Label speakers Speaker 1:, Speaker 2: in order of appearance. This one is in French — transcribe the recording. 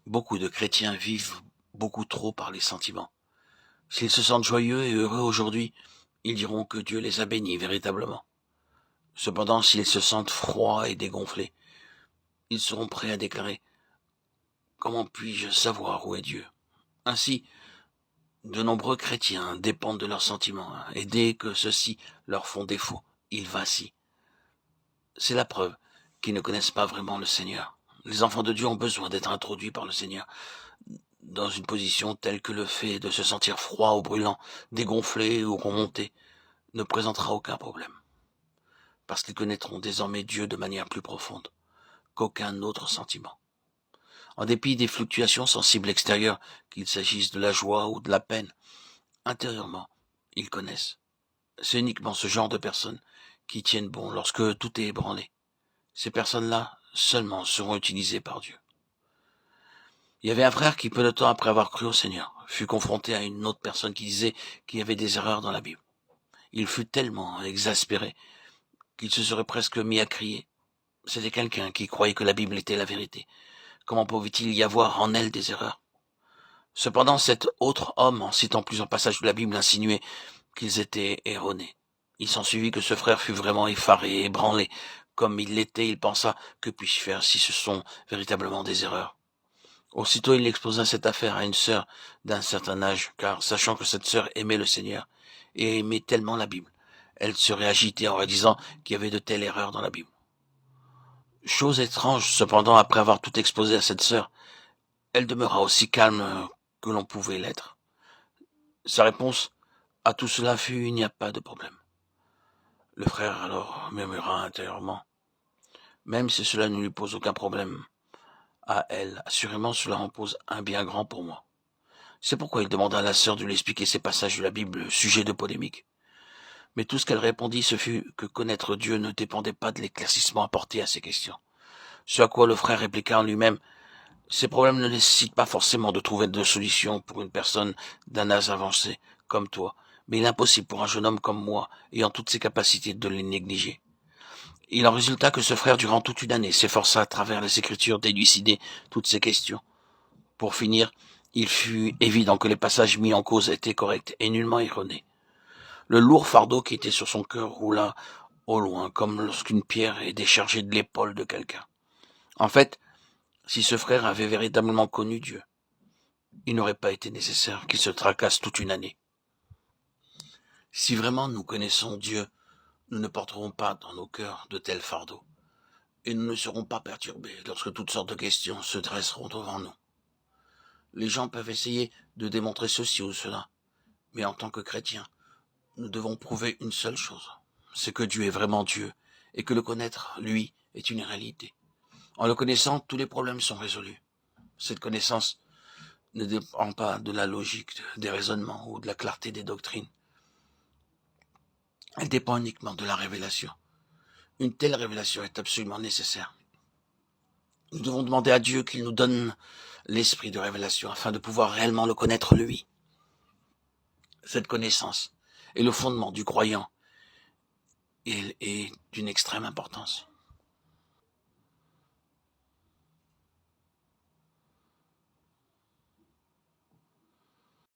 Speaker 1: Beaucoup de chrétiens vivent beaucoup trop par les sentiments. S'ils se sentent joyeux et heureux aujourd'hui, ils diront que Dieu les a bénis véritablement. Cependant, s'ils se sentent froids et dégonflés, ils seront prêts à déclarer: comment puis-je savoir où est Dieu? Ainsi, de nombreux chrétiens dépendent de leurs sentiments, et dès que ceux-ci leur font défaut, ils vacillent. C'est la preuve qu'ils ne connaissent pas vraiment le Seigneur. Les enfants de Dieu ont besoin d'être introduits par le Seigneur dans une position telle que le fait de se sentir froid ou brûlant, dégonflé ou remonté ne présentera aucun problème, parce qu'ils connaîtront désormais Dieu de manière plus profonde qu'aucun autre sentiment. En dépit des fluctuations sensibles extérieures, qu'il s'agisse de la joie ou de la peine, intérieurement, ils connaissent. C'est uniquement ce genre de personnes qui tiennent bon lorsque tout est ébranlé. Ces personnes-là seulement seront utilisées par Dieu. Il y avait un frère qui, peu de temps après avoir cru au Seigneur, fut confronté à une autre personne qui disait qu'il y avait des erreurs dans la Bible. Il fut tellement exaspéré qu'il se serait presque mis à crier. C'était quelqu'un qui croyait que la Bible était la vérité. Comment pouvait-il y avoir en elle des erreurs? Cependant, cet autre homme, en citant plusieurs passages de la Bible, insinuait qu'ils étaient erronés. Il s'ensuivit que ce frère fut vraiment effaré et ébranlé. Comme il l'était, il pensa: que puis-je faire si ce sont véritablement des erreurs? Aussitôt, il exposa cette affaire à une sœur d'un certain âge, car sachant que cette sœur aimait le Seigneur et aimait tellement la Bible, elle serait agitée en redisant qu'il y avait de telles erreurs dans la Bible. Chose étrange, cependant, après avoir tout exposé à cette sœur, elle demeura aussi calme que l'on pouvait l'être. Sa réponse à tout cela fut: il n'y a pas de problème. Le frère alors murmura intérieurement: même si cela ne lui pose aucun problème à elle, assurément cela en pose un bien grand pour moi. C'est pourquoi il demanda à la sœur de lui expliquer ces passages de la Bible, sujet de polémique. Mais tout ce qu'elle répondit, ce fut que connaître Dieu ne dépendait pas de l'éclaircissement apporté à ces questions. Ce à quoi le frère répliqua en lui-même: ces problèmes ne nécessitent pas forcément de trouver de solution pour une personne d'un âge avancé comme toi, mais il est impossible pour un jeune homme comme moi, ayant toutes ses capacités, de les négliger. Il en résulta que ce frère, durant toute une année, s'efforça à travers les Écritures d'élucider toutes ces questions. Pour finir, il fut évident que les passages mis en cause étaient corrects et nullement erronés. Le lourd fardeau qui était sur son cœur roula au loin, comme lorsqu'une pierre est déchargée de l'épaule de quelqu'un. En fait, si ce frère avait véritablement connu Dieu, il n'aurait pas été nécessaire qu'il se tracasse toute une année. Si vraiment nous connaissons Dieu, nous ne porterons pas dans nos cœurs de tels fardeaux, et nous ne serons pas perturbés lorsque toutes sortes de questions se dresseront devant nous. Les gens peuvent essayer de démontrer ceci ou cela, mais en tant que chrétiens, nous devons prouver une seule chose: c'est que Dieu est vraiment Dieu, et que le connaître, lui, est une réalité. En le connaissant, tous les problèmes sont résolus. Cette connaissance ne dépend pas de la logique, des raisonnements ou de la clarté des doctrines. Elle dépend uniquement de la révélation. Une telle révélation est absolument nécessaire. Nous devons demander à Dieu qu'il nous donne l'esprit de révélation afin de pouvoir réellement le connaître lui. Cette connaissance est le fondement du croyant et est d'une extrême importance.